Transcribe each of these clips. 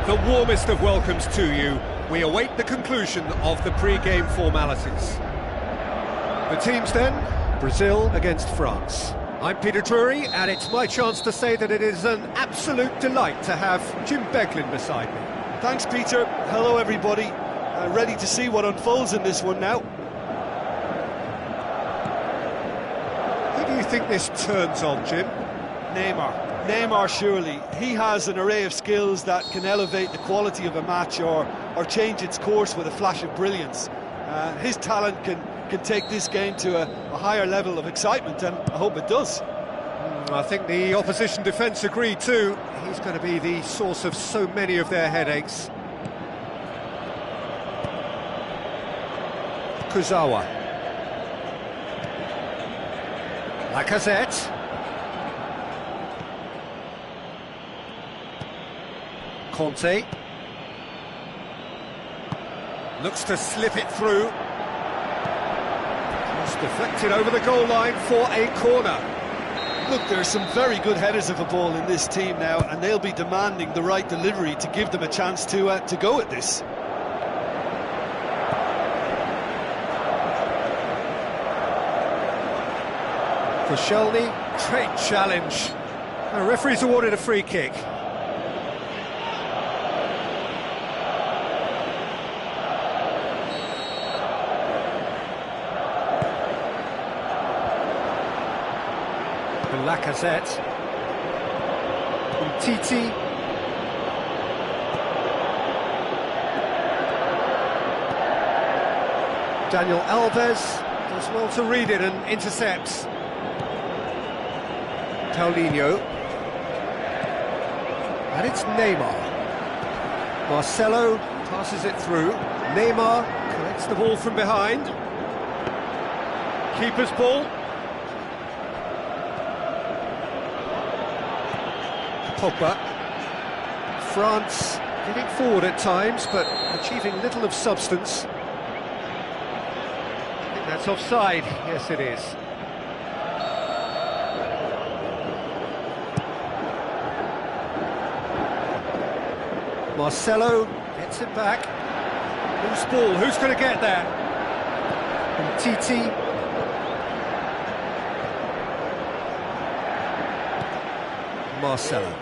The warmest of welcomes to you. We await the conclusion of the pre-game formalities. The teams then, Brazil against France. I'm Peter Drury, and it's my chance to say that it is an absolute delight to have Jim Beglin beside me. Thanks, Peter. Hello, everybody. Ready to see what unfolds in this one now. Who do you think this turns on, Jim? Neymar, surely. He has an array of skills that can elevate the quality of a match or change its course with a flash of brilliance. His talent can take this game to a higher level of excitement, and I hope it does. I think the opposition defence agree too. He's going to be the source of so many of their headaches. Kuzawa. Lacazette. Conte. Looks to slip it through. Just deflected over the goal line for a corner. Look, there's some very good headers of a ball in this team now, and they'll be demanding the right delivery to give them a chance to go at this. Koscielny, great challenge. The referee's awarded a free kick. Lacazette, Titi, Daniel Alves does well to read it and intercepts. Paulinho, and it's Neymar. Marcelo passes it through. Neymar collects the ball from behind. Keeper's ball. Pogba. France getting forward at times, but achieving little of substance. I think that's offside. Yes, it is. Marcelo gets it back. Loose ball. Who's going to get there? And Titi. Marcelo.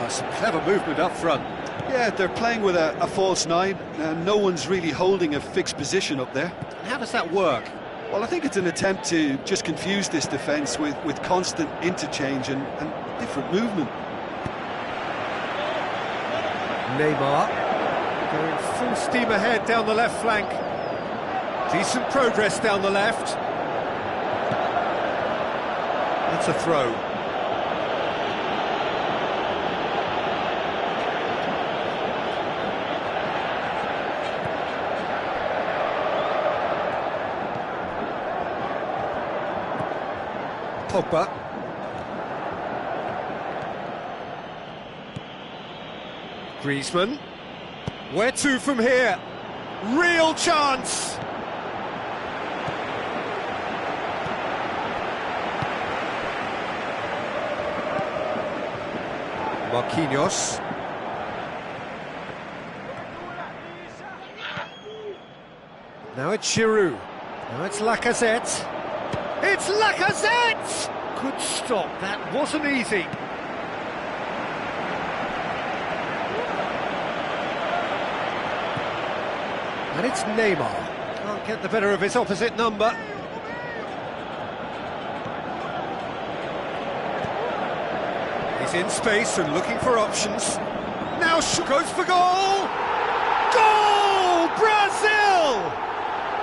Some clever movement up front. Yeah, they're playing with a false nine, and no one's really holding a fixed position up there. How does that work? Well, I think it's an attempt to just confuse this defence with constant interchange and different movement. Neymar going full steam ahead down the left flank. Decent progress down the left. That's a throw. Pogba. Griezmann. Where to from here? Real chance! Marquinhos. Now it's Giroud. Now it's Lacazette. It's Lacazette! Good stop, that wasn't easy. And it's Neymar. Can't get the better of his opposite number. He's in space and looking for options. Now goes for goal! Goal! Brazil!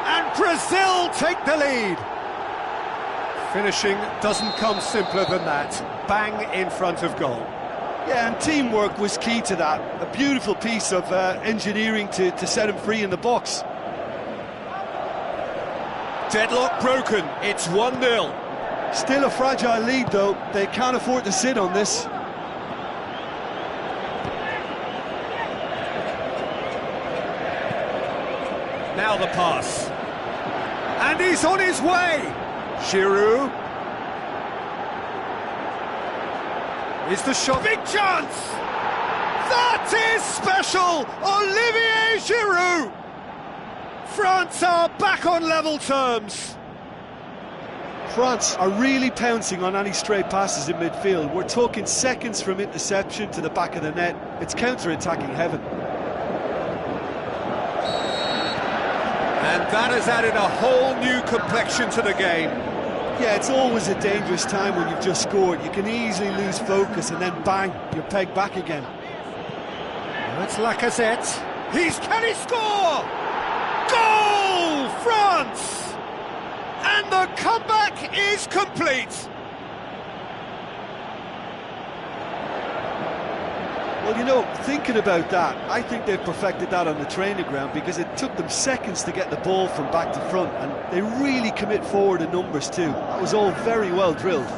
And Brazil take the lead. Finishing doesn't come simpler than that. Bang in front of goal. Yeah, and teamwork was key to that. A beautiful piece of engineering to set him free in the box. Deadlock broken. It's 1-0. Still a fragile lead, though. They can't afford to sit on this. Now the pass. And he's on his way. Giroud. Is the shot. Big chance! That is special! Olivier Giroud! France are back on level terms. France are really pouncing on any stray passes in midfield. We're talking seconds from interception to the back of the net. It's counter-attacking heaven. And that has added a whole new complexion to the game. Yeah, it's always a dangerous time when you've just scored. You can easily lose focus and then bang, you're pegged back again. That's Lacazette. Can he score? Goal, France! And the comeback is complete. Well, you know, thinking about that, I think they've perfected that on the training ground because it took them seconds to get the ball from back to front, and they really commit forward in numbers too. That was all very well drilled.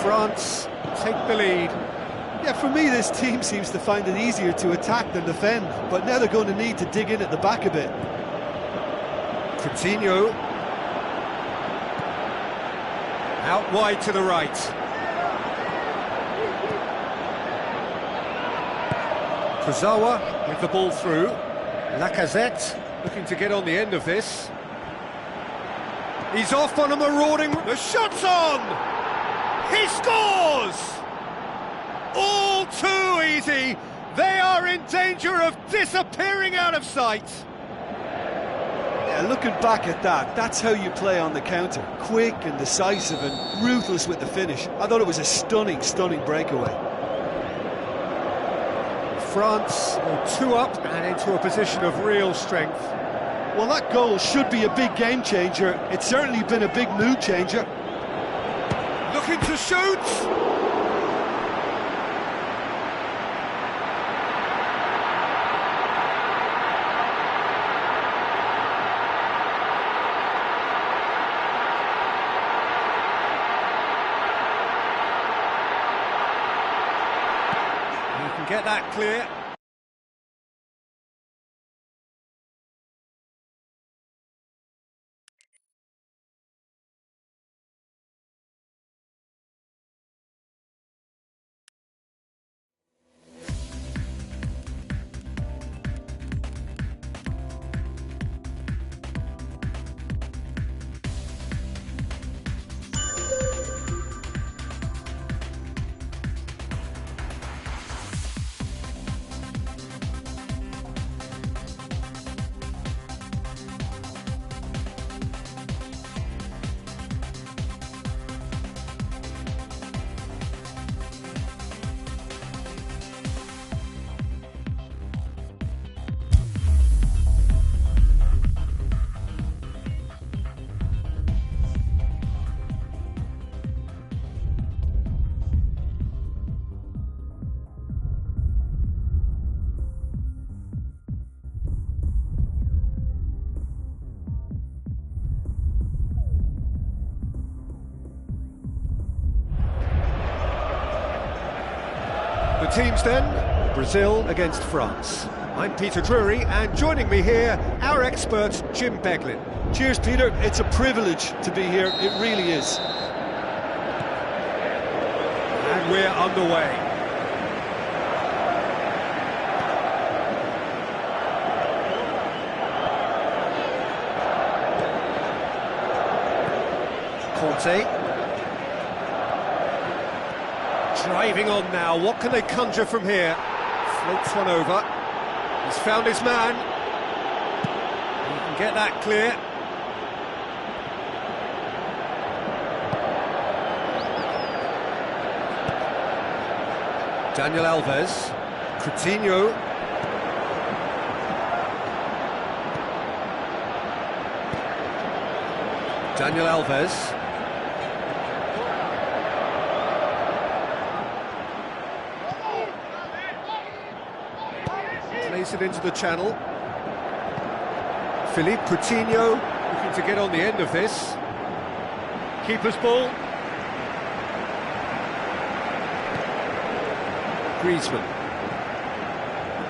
France take the lead. Yeah, for me, this team seems to find it easier to attack than defend, but now they're going to need to dig in at the back a bit. Coutinho. Out wide to the right. Kurzawa with the ball through. Lacazette looking to get on the end of this. He's off on a marauding... The shot's on! He scores! All too easy. They are in danger of disappearing out of sight. Yeah, looking back at that, that's how you play on the counter. Quick and decisive and ruthless with the finish. I thought it was a stunning, stunning breakaway. France go 2 up and into a position of real strength. Well, that goal should be a big game changer. It's certainly been a big mood changer. Looking to shoot. Get that clear. The teams then, Brazil against France. I'm Peter Drury, and joining me here, our expert, Jim Beglin. Cheers, Peter. It's a privilege to be here. It really is. And we're underway. Conte. Driving on now, what can they conjure from here? Floats one over. He's found his man. He can get that clear. Daniel Alves. Coutinho. Daniel Alves. Plays it into the channel. Philippe Coutinho looking to get on the end of this. Keeper's ball. Griezmann.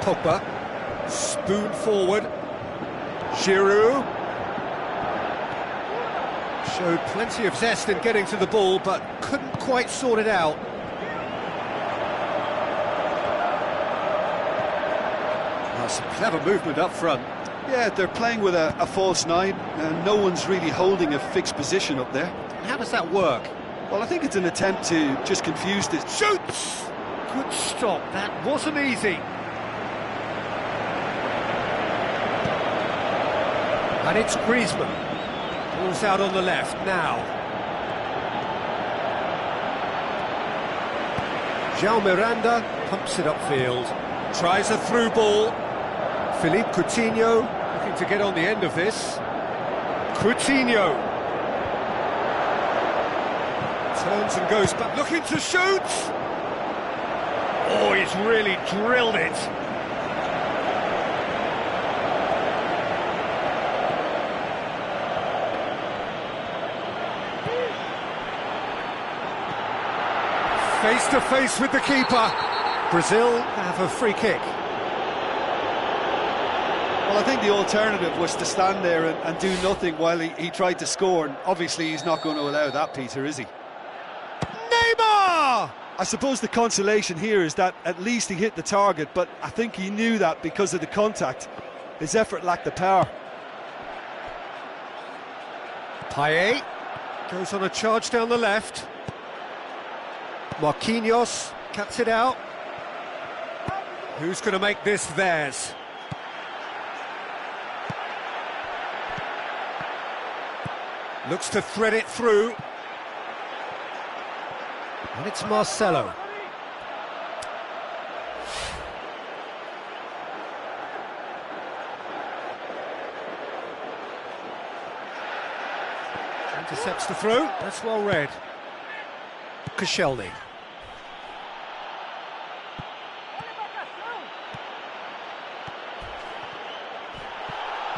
Pogba. Spoon forward. Giroud. Showed plenty of zest in getting to the ball, but couldn't quite sort it out. Some clever movement up front. Yeah, they're playing with a false nine, and no one's really holding a fixed position up there. How does that work? Well, I think it's an attempt to just confuse this. Shoots! Good stop, that wasn't easy. And it's Griezmann. Ball's out on the left now. João Miranda pumps it upfield. Tries a through ball. Philippe Coutinho looking to get on the end of this. Coutinho turns and goes back, looking to shoot. Oh, he's really drilled it. Face to face with the keeper. Brazil have a free kick. Well, I think the alternative was to stand there and do nothing while he tried to score, and obviously he's not going to allow that, Peter, is he? Neymar! I suppose the consolation here is that at least he hit the target, but I think he knew that because of the contact. His effort lacked the power. Payet goes on a charge down the left. Marquinhos cuts it out. Who's going to make this theirs? Looks to thread it through. And it's Marcelo. Intercepts the throw. That's well read. Koscielny.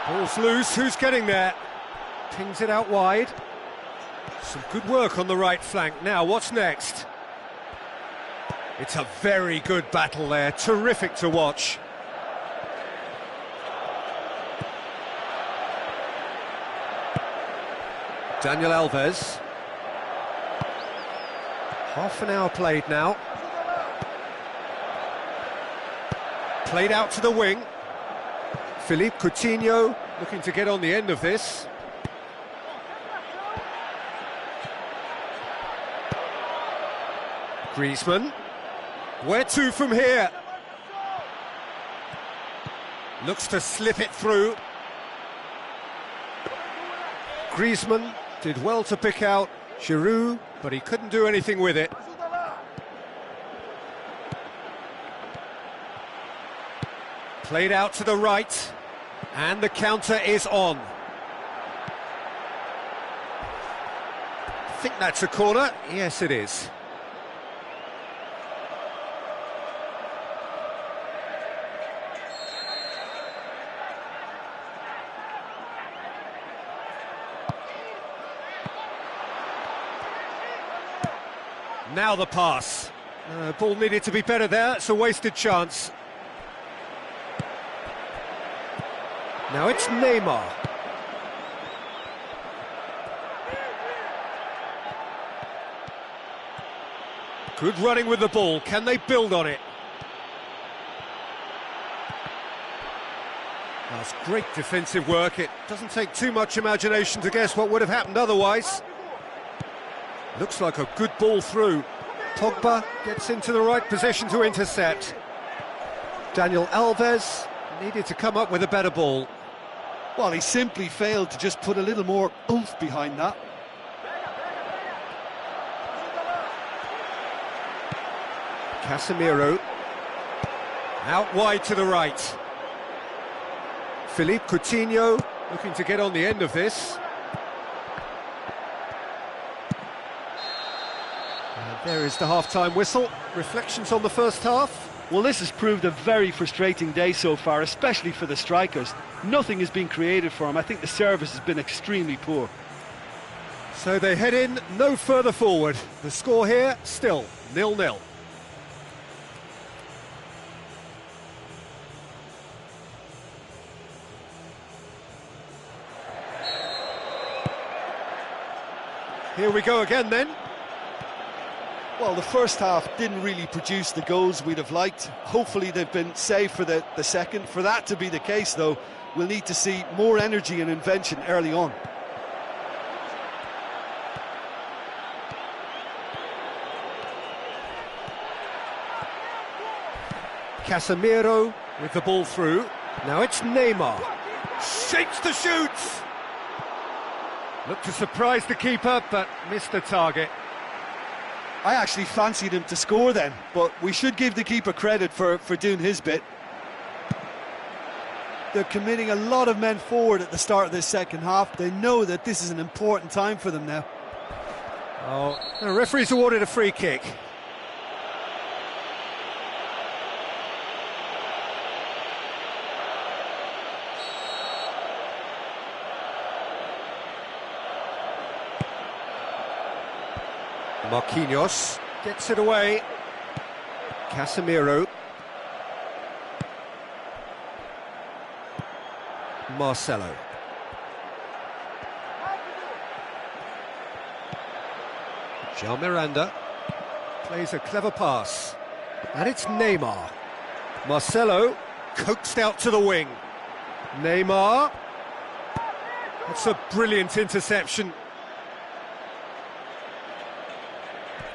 Ball's loose. Who's getting there? Pings it out wide. Some good work on the right flank. Now, what's next? It's a very good battle there. Terrific to watch. Daniel Alves. Half an hour played now. Played out to the wing. Philippe Coutinho looking to get on the end of this. Griezmann. Where to from here? Looks to slip it through. Griezmann did well to pick out Giroud, but he couldn't do anything with it. Played out to the right, and the counter is on. I think that's a corner. Yes, it is. Now the pass. Ball needed to be better there. It's a wasted chance. Now it's Neymar. Good running with the ball. Can they build on it? That's great defensive work. It doesn't take too much imagination to guess what would have happened otherwise. Looks like a good ball through. Pogba gets into the right position to intercept. Daniel Alves needed to come up with a better ball. Well, he simply failed to just put a little more oomph behind that. Casemiro. Out wide to the right. Philippe Coutinho looking to get on the end of this. There is the half-time whistle. Reflections on the first half? Well, this has proved a very frustrating day so far, especially for the strikers. Nothing has been created for them. I think the service has been extremely poor. So they head in no further forward. The score here, still 0-0. Here we go again then. Well, the first half didn't really produce the goals we'd have liked. Hopefully they've been saved for the second. For that to be the case, though, we'll need to see more energy and invention early on. Casemiro with the ball through. Now it's Neymar. Shapes the shoots. Looked to surprise the keeper, but missed the target. I actually fancied him to score then, but we should give the keeper credit for doing his bit. They're committing a lot of men forward at the start of this second half. They know that this is an important time for them now. Oh, the referee's awarded a free kick. Marquinhos gets it away. Casemiro. Marcelo. João Miranda plays a clever pass. And it's Neymar. Marcelo coaxed out to the wing. Neymar. That's a brilliant interception.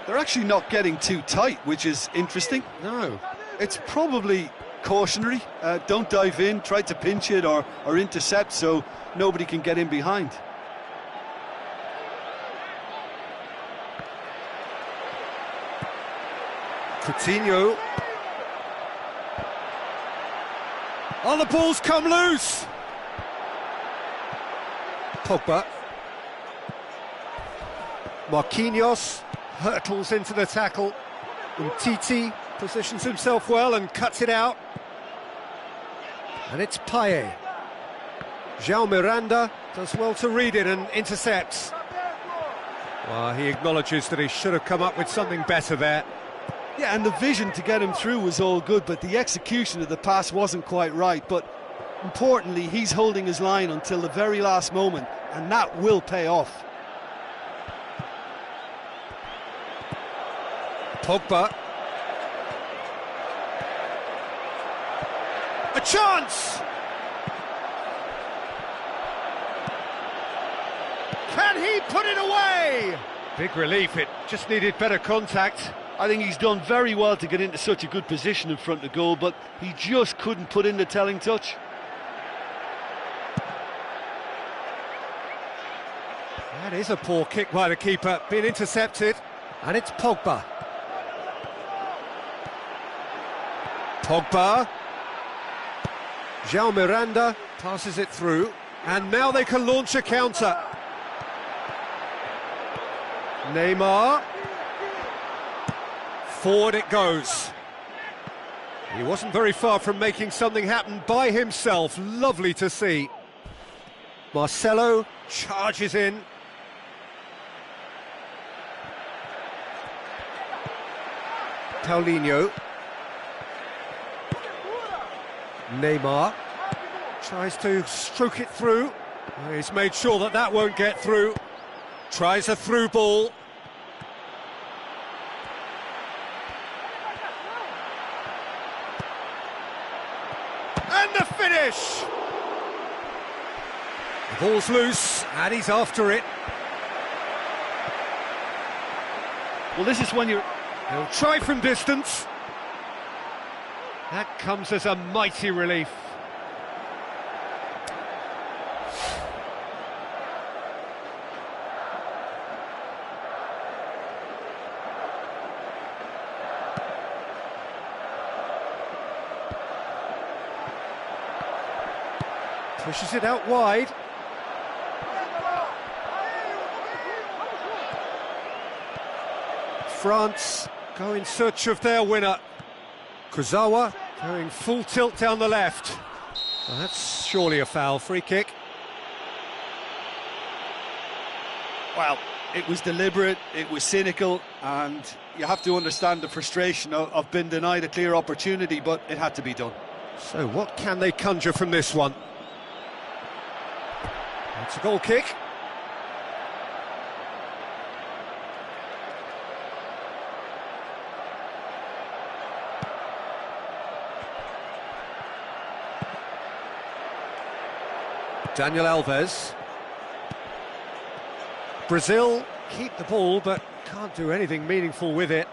They're actually not getting too tight, which is interesting. No. It's probably cautionary. Don't dive in, try to pinch it or intercept so nobody can get in behind. Coutinho. Oh, the ball's come loose. Pogba. Marquinhos hurtles into the tackle. Umtiti positions himself well and cuts it out. And it's Payet. João Miranda does well to read it and intercepts. Well, he acknowledges that he should have come up with something better there. Yeah, and the vision to get him through was all good, but the execution of the pass wasn't quite right. But importantly, he's holding his line until the very last moment, and that will pay off. Pogba. A chance! Can he put it away? Big relief, it just needed better contact. I think he's done very well to get into such a good position in front of goal, but he just couldn't put in the telling touch. That is a poor kick by the keeper, being intercepted. And it's Pogba. Pogba. João Miranda passes it through, and now they can launch a counter. Neymar. Forward it goes. He wasn't very far from making something happen by himself. Lovely to see. Marcelo charges in. Paulinho. Neymar tries to stroke it through. He's made sure that that won't get through. Tries a through ball. And the finish! The ball's loose, and he's after it. Well, this is when you're... He'll try from distance. That comes as a mighty relief. Pushes it out wide. France go in search of their winner. Kurzawa going full tilt down the left. Well, that's surely a foul. Free kick. Well, it was deliberate, it was cynical, and you have to understand the frustration of being denied a clear opportunity, but it had to be done. So what can they conjure from this one? It's a goal kick. Daniel Alves. Brazil keep the ball, but can't do anything meaningful with it.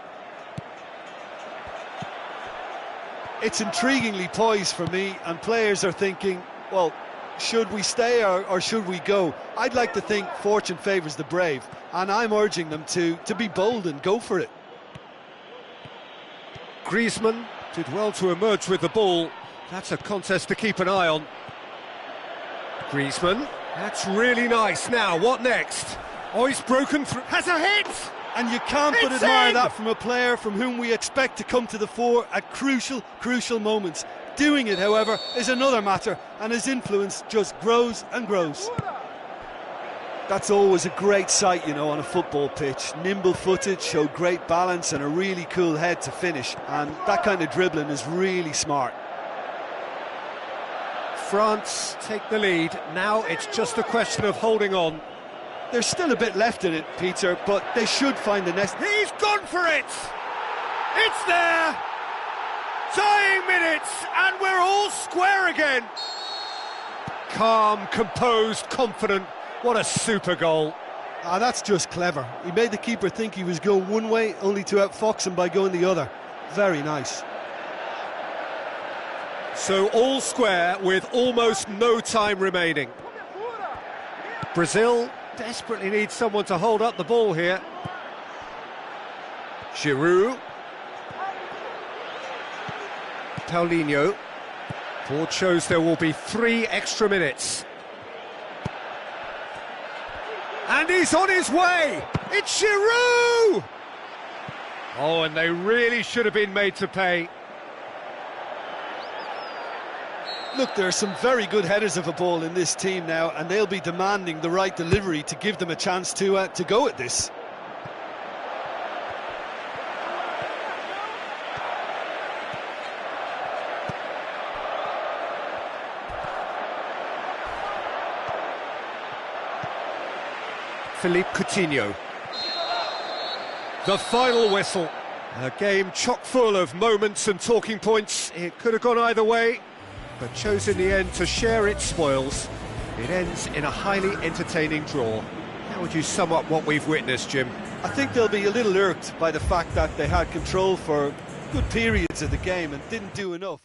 It's intriguingly poised for me, and players are thinking, well, should we stay or should we go? I'd like to think fortune favours the brave, and I'm urging them to be bold and go for it. Griezmann did well to emerge with the ball. That's a contest to keep an eye on. Griezmann, that's really nice. Now, what next? Oh, he's broken through. Has a hit! And you can't but admire that from a player from whom we expect to come to the fore at crucial moments. Doing it, however, is another matter, and his influence just grows and grows. That's always a great sight, you know, on a football pitch. Nimble-footed, showed great balance and a really cool head to finish, and that kind of dribbling is really smart. France take the lead. Now it's just a question of holding on. There's still a bit left in it, Peter, but they should find the next. He's gone for it! It's there! Dying minutes, and we're all square again! Calm, composed, confident. What a super goal. Ah, that's just clever. He made the keeper think he was going one way, only to outfox him by going the other. Very nice. So all square with almost no time remaining. Brazil desperately needs someone to hold up the ball here. Giroud. Paulinho. Board shows there will be 3 extra minutes. And he's on his way! It's Giroud! Oh, and they really should have been made to pay. Look, there are some very good headers of a ball in this team now, and they'll be demanding the right delivery to give them a chance to go at this. Philippe Coutinho. The final whistle. A game chock full of moments and talking points. It could have gone either way, but chose in the end to share its spoils. It ends in a highly entertaining draw. How would you sum up what we've witnessed, Jim? I think they'll be a little irked by the fact that they had control for good periods of the game and didn't do enough.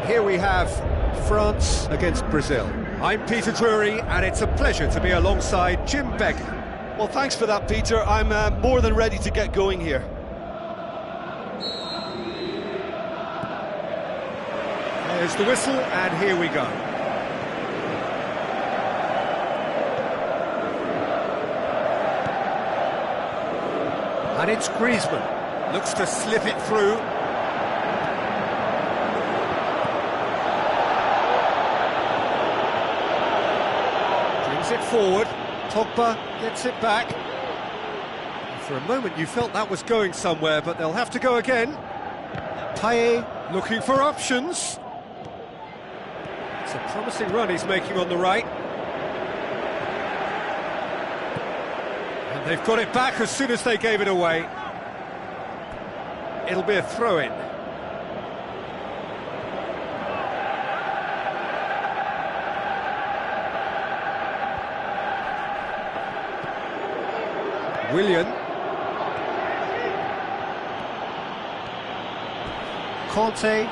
here we have France against Brazil. I'm Peter Drury, and it's a pleasure to be alongside Jim Begley. Well, thanks for that, Peter. I'm more than ready to get going here. There's the whistle, and here we go. And it's Griezmann. Looks to slip it through. Brings it forward. Pogba gets it back. For a moment you felt that was going somewhere, but they'll have to go again. Payet looking for options. It's a promising run he's making on the right. And they've got it back as soon as they gave it away. It'll be a throw-in. Willian. Conte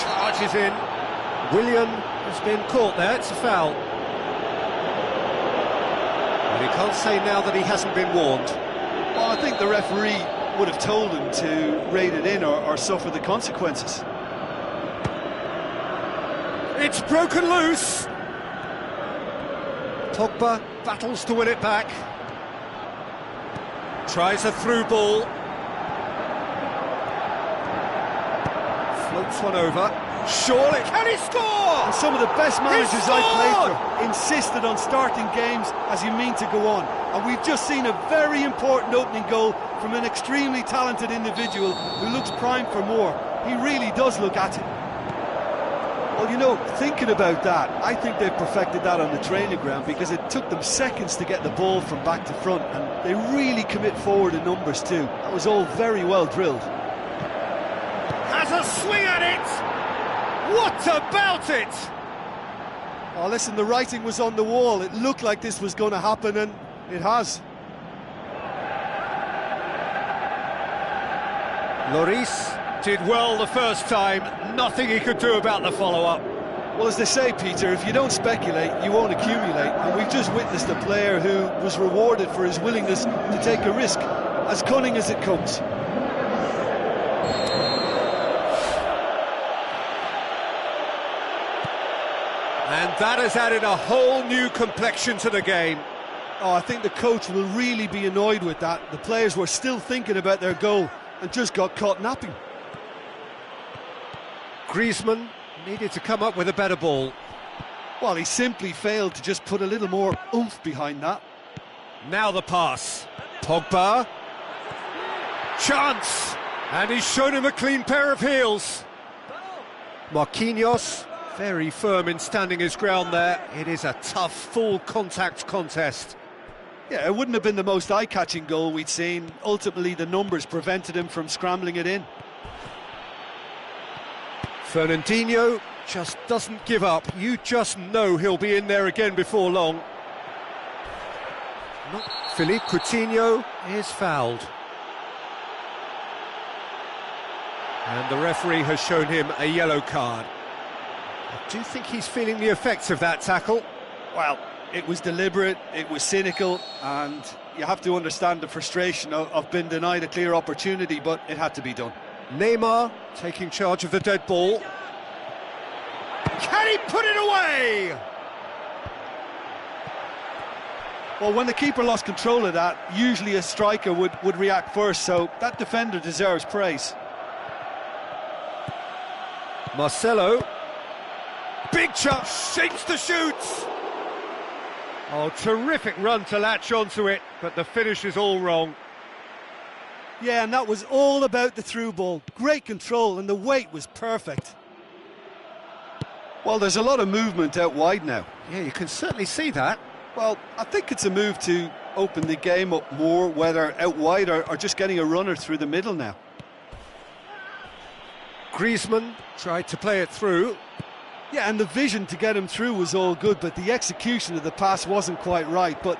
charges in. Willian has been caught there, it's a foul. But he can't say now that he hasn't been warned. Well, I think the referee would have told him to rate it in or suffer the consequences. It's broken loose. Pogba battles to win it back. Tries a through ball. Floats one over. Surely, can he score? And some of the best managers I've played for insisted on starting games as you mean to go on. And we've just seen a very important opening goal from an extremely talented individual who looks primed for more. He really does look at it. Well, you know, thinking about that, I think they've perfected that on the training ground because it took them seconds to get the ball from back to front, and they really commit forward in numbers too. That was all very well drilled. Has a swing at it! What about it? Oh, listen, the writing was on the wall. It looked like this was going to happen, and it has. Lloris did well the first time, nothing he could do about the follow-up. Well, as they say, Peter, if you don't speculate, you won't accumulate. And we've just witnessed a player who was rewarded for his willingness to take a risk, as cunning as it comes. And that has added a whole new complexion to the game. Oh, I think the coach will really be annoyed with that. The players were still thinking about their goal and just got caught napping. Griezmann needed to come up with a better ball. Well, he simply failed to just put a little more oomph behind that. Now the pass. Pogba. Chance! And he's shown him a clean pair of heels. Marquinhos, very firm in standing his ground there. It is a tough, full-contact contest. Yeah, it wouldn't have been the most eye-catching goal we'd seen. Ultimately, the numbers prevented him from scrambling it in. Fernandinho just doesn't give up. You just know he'll be in there again before long. Philippe Coutinho is fouled. And the referee has shown him a yellow card. I do think he's feeling the effects of that tackle. Well, it was deliberate, it was cynical, and you have to understand the frustration of being denied a clear opportunity, but it had to be done. Neymar taking charge of the dead ball. Can he put it away? Well, when the keeper lost control of that, usually a striker would react first, so that defender deserves praise. Marcelo. Big chance, shapes the shoots. Oh, terrific run to latch onto it, but the finish is all wrong. Yeah, and that was all about the through ball. Great control, and the weight was perfect. Well, there's a lot of movement out wide now. Yeah, you can certainly see that. Well, I think it's a move to open the game up more, whether out wide or just getting a runner through the middle now. Griezmann tried to play it through. Yeah, and the vision to get him through was all good, but the execution of the pass wasn't quite right. But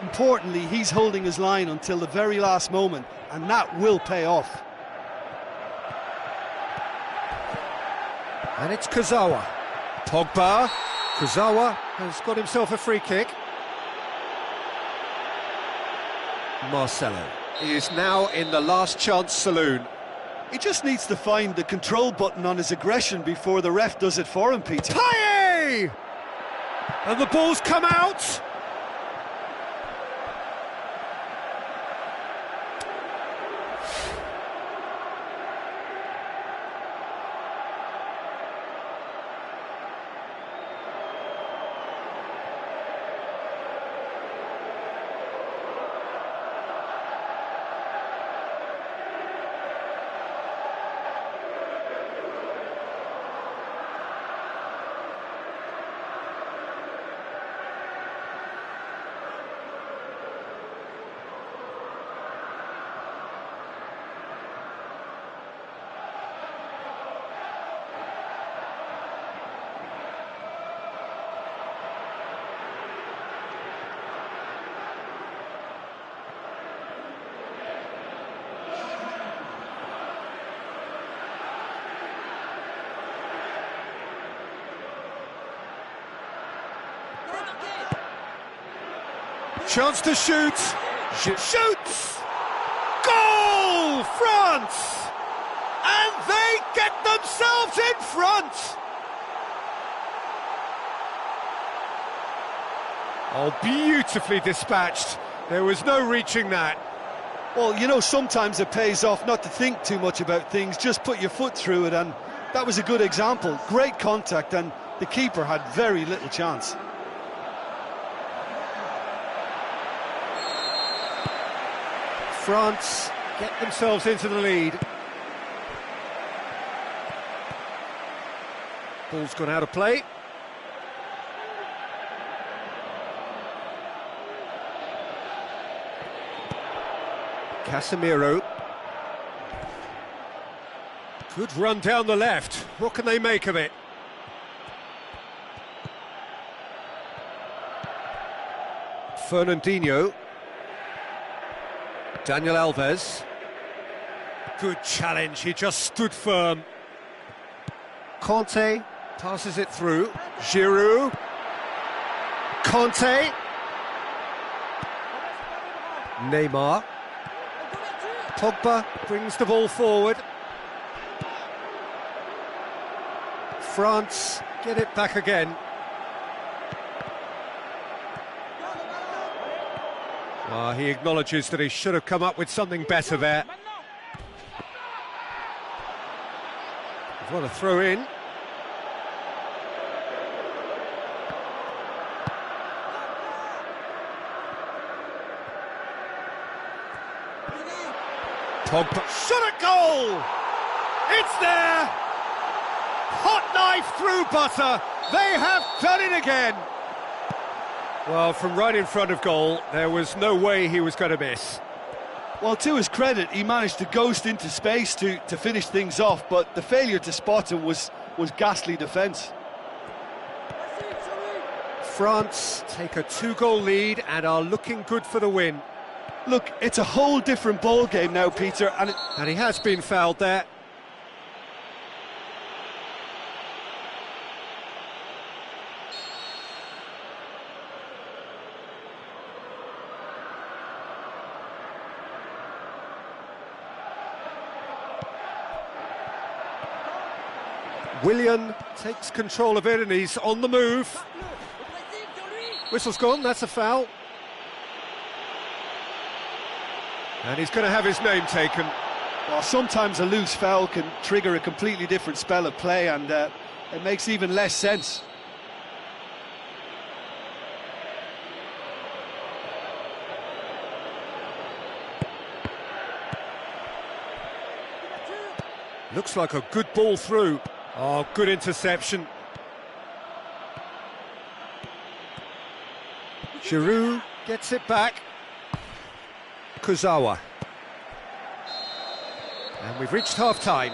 importantly, he's holding his line until the very last moment, and that will pay off. And it's Kurzawa. Pogba. Kurzawa has got himself a free kick. Marcelo. He is now in the last chance saloon. He just needs to find the control button on his aggression before the ref does it for him, Peter. Paye! And the ball's come out. Chance to shoot. Shoots! Goal! France! And they get themselves in front! Oh, beautifully dispatched. There was no reaching that. Well, you know, sometimes it pays off not to think too much about things, just put your foot through it, and that was a good example. Great contact, and the keeper had very little chance. France get themselves into the lead. Ball's gone out of play. Casemiro. Good run down the left. What can they make of it? Fernandinho. Daniel Alves. Good challenge, he just stood firm. Conte passes it through. Giroud. Conte. Neymar. Pogba brings the ball forward. France get it back again. He acknowledges that he should have come up with something better there. What a throw in. Pogba shot at goal! It's there! Hot knife through butter. They have done it again. Well, from right in front of goal, there was no way he was going to miss. Well, to his credit, he managed to ghost into space to finish things off, but the failure to spot him was ghastly defence. France take a 2-goal lead and are looking good for the win. Look, it's a whole different ball game now, Peter, and he has been fouled there. Willian takes control of it and he's on the move. Whistle's gone, that's a foul. And he's going to have his name taken. Well, sometimes a loose foul can trigger a completely different spell of play, and it makes even less sense. Looks like a good ball through. Oh, good interception. Giroud gets it back. Kurzawa. And we've reached half-time.